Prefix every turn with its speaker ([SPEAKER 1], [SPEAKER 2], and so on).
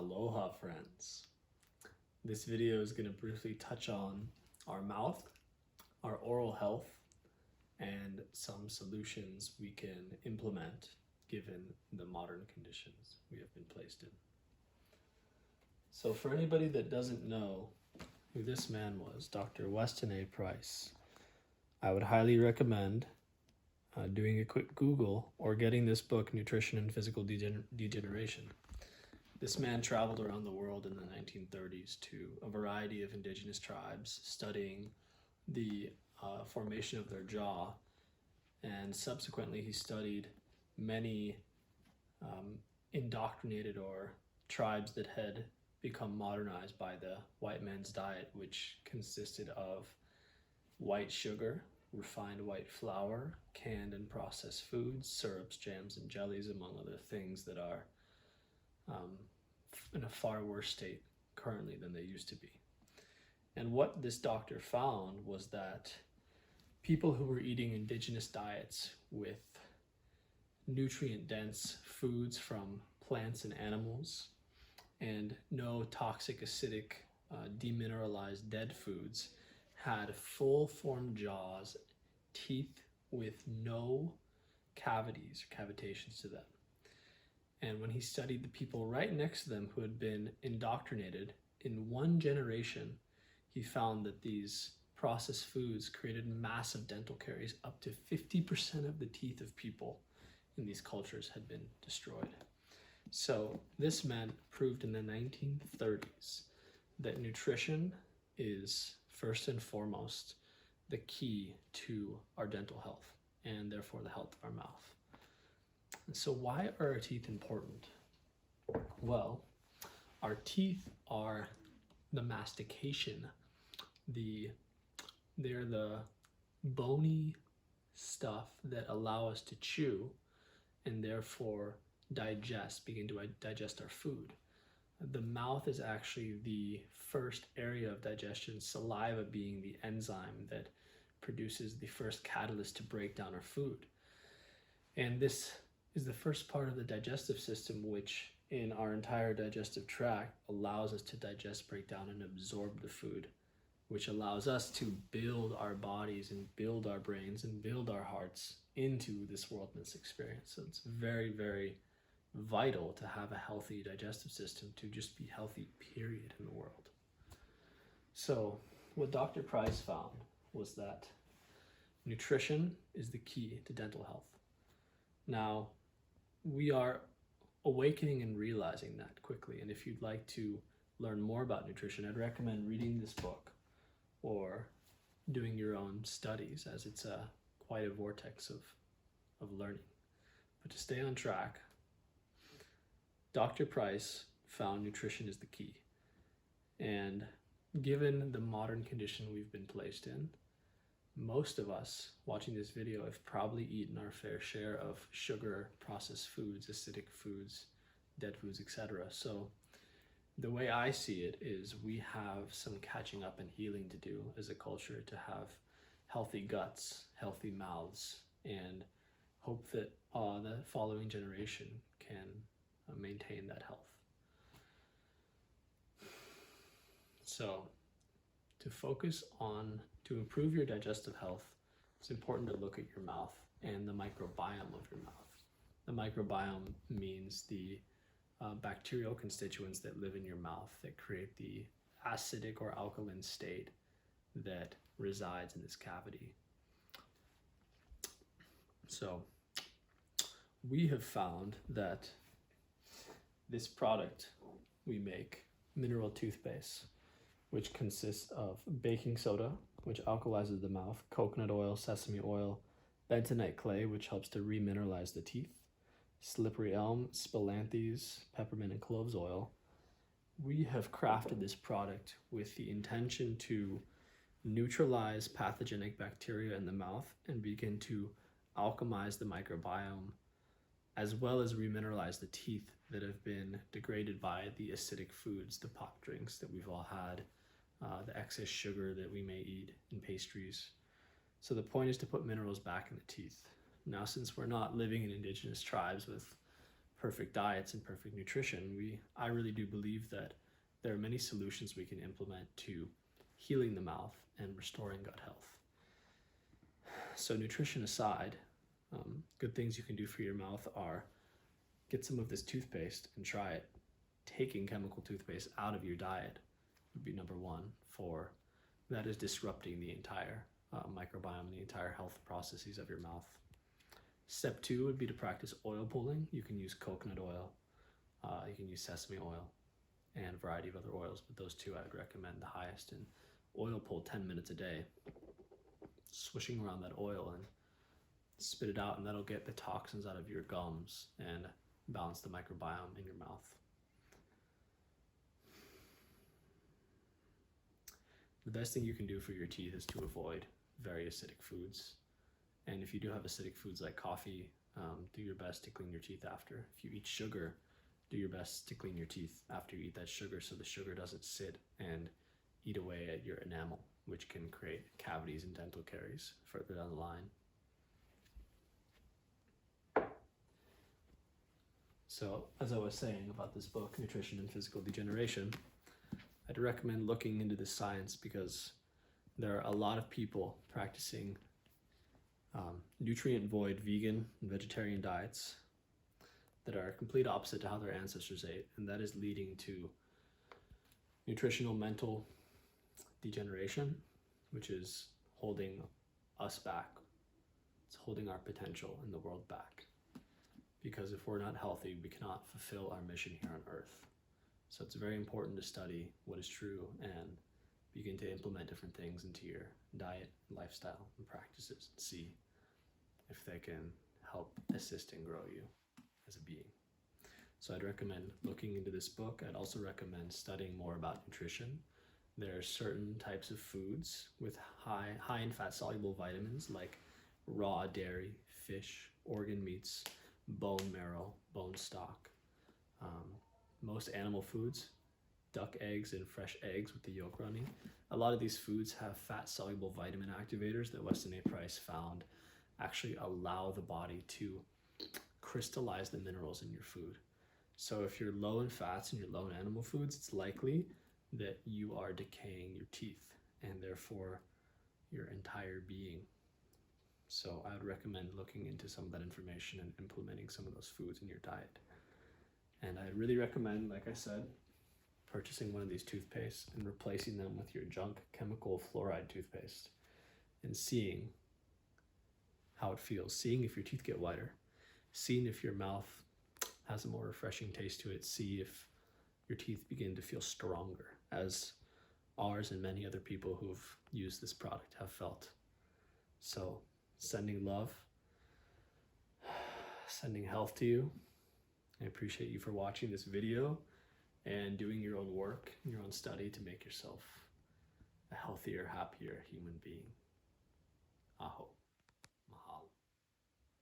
[SPEAKER 1] Aloha friends. This video is going to briefly touch on our mouth, our oral health, and some solutions we can implement given the modern conditions we have been placed in. So for anybody that doesn't know who this man was, Dr. Weston A Price, I would highly recommend doing a quick Google or getting this book, Nutrition and Physical Degeneration. This man traveled around the world in the 1930s to a variety of indigenous tribes, studying the formation of their jaw, and subsequently he studied many indoctrinated or tribes that had become modernized by the white man's diet, which consisted of white sugar, refined white flour, canned and processed foods, syrups, jams, and jellies, among other things that are in a far worse state currently than they used to be. And what this doctor found was that people who were eating indigenous diets with nutrient-dense foods from plants and animals and no toxic, acidic, demineralized dead foods had full-formed jaws, teeth with no cavities or cavitations to them. And when he studied the people right next to them who had been indoctrinated, in one generation, he found that these processed foods created massive dental caries. Up to 50% of the teeth of people in these cultures had been destroyed. So this man proved in the 1930s that nutrition is first and foremost the key to our dental health and therefore the health of our mouth. And so why are our teeth important? Well, our teeth are the mastication. They're the bony stuff that allow us to chew and therefore begin to digest our food. The mouth is actually the first area of digestion, saliva being the enzyme that produces the first catalyst to break down our food. And this is the first part of the digestive system, which in our entire digestive tract allows us to digest, break down, and absorb the food, which allows us to build our bodies and build our brains and build our hearts into this worldness experience. So it's very, very vital to have a healthy digestive system to just be healthy, period, in the world. So what Dr. Price found was that nutrition is the key to dental health. Now, we are awakening and realizing that quickly. And if you'd like to learn more about nutrition, I'd recommend reading this book or doing your own studies, as it's quite a vortex of learning. But to stay on track, Dr. Price found nutrition is the key. And given the modern condition we've been placed in, most of us watching this video have probably eaten our fair share of sugar, processed foods, acidic foods, dead foods, etc. So the way I see it is we have some catching up and healing to do as a culture to have healthy guts, healthy mouths, and hope that the following generation can maintain that health. So to improve your digestive health, it's important to look at your mouth and the microbiome of your mouth. The microbiome means the bacterial constituents that live in your mouth that create the acidic or alkaline state that resides in this cavity. So we have found that this product we make, mineral toothpaste, which consists of baking soda, which alkalizes the mouth, coconut oil, sesame oil, bentonite clay, which helps to re-mineralize the teeth, slippery elm, spilanthes, peppermint, and cloves oil. We have crafted this product with the intention to neutralize pathogenic bacteria in the mouth and begin to alchemize the microbiome, as well as remineralize the teeth that have been degraded by the acidic foods, the pop drinks that we've all had, the excess sugar that we may eat in pastries. So the point is to put minerals back in the teeth. Now, since we're not living in indigenous tribes with perfect diets and perfect nutrition, I really do believe that there are many solutions we can implement to healing the mouth and restoring gut health. So nutrition aside, good things you can do for your mouth are get some of this toothpaste and try it. Taking chemical toothpaste out of your diet would be number one, for that is disrupting the entire microbiome, the entire health processes of your mouth. Step two would be to practice oil pulling. You can use coconut oil, you can use sesame oil, and a variety of other oils, but those two I would recommend the highest. And oil pull 10 minutes a day, swishing around that oil and spit it out, and that'll get the toxins out of your gums and balance the microbiome in your mouth. The best thing you can do for your teeth is to avoid very acidic foods. And if you do have acidic foods like coffee, do your best to clean your teeth after. If you eat sugar, do your best to clean your teeth after you eat that sugar, so the sugar doesn't sit and eat away at your enamel, which can create cavities and dental caries further down the line. So, as I was saying about this book, Nutrition and Physical Degeneration, I'd recommend looking into this science because there are a lot of people practicing nutrient-void vegan and vegetarian diets that are complete opposite to how their ancestors ate, and that is leading to nutritional mental degeneration, which is holding us back. It's holding our potential in the world back. Because if we're not healthy, we cannot fulfill our mission here on Earth. So it's very important to study what is true and begin to implement different things into your diet, lifestyle, and practices, and see if they can help assist and grow you as a being. So I'd recommend looking into this book. I'd also recommend studying more about nutrition. There are certain types of foods with high in fat-soluble vitamins like raw dairy, fish, organ meats, bone marrow, bone stock. Most animal foods, duck eggs and fresh eggs with the yolk running. A lot of these foods have fat-soluble vitamin activators that Weston A Price found actually allow the body to crystallize the minerals in your food. So if you're low in fats and you're low in animal foods, it's likely that you are decaying your teeth and therefore your entire being. So I would recommend looking into some of that information and implementing some of those foods in your diet. And I really recommend, like I said, purchasing one of these toothpastes and replacing them with your junk chemical fluoride toothpaste and seeing how it feels, seeing if your teeth get whiter, seeing if your mouth has a more refreshing taste to it, see if your teeth begin to feel stronger, as ours and many other people who've used this product have felt. So, sending love, sending health to you. I appreciate you for watching this video and doing your own work, your own study to make yourself a healthier, happier human being. Aho.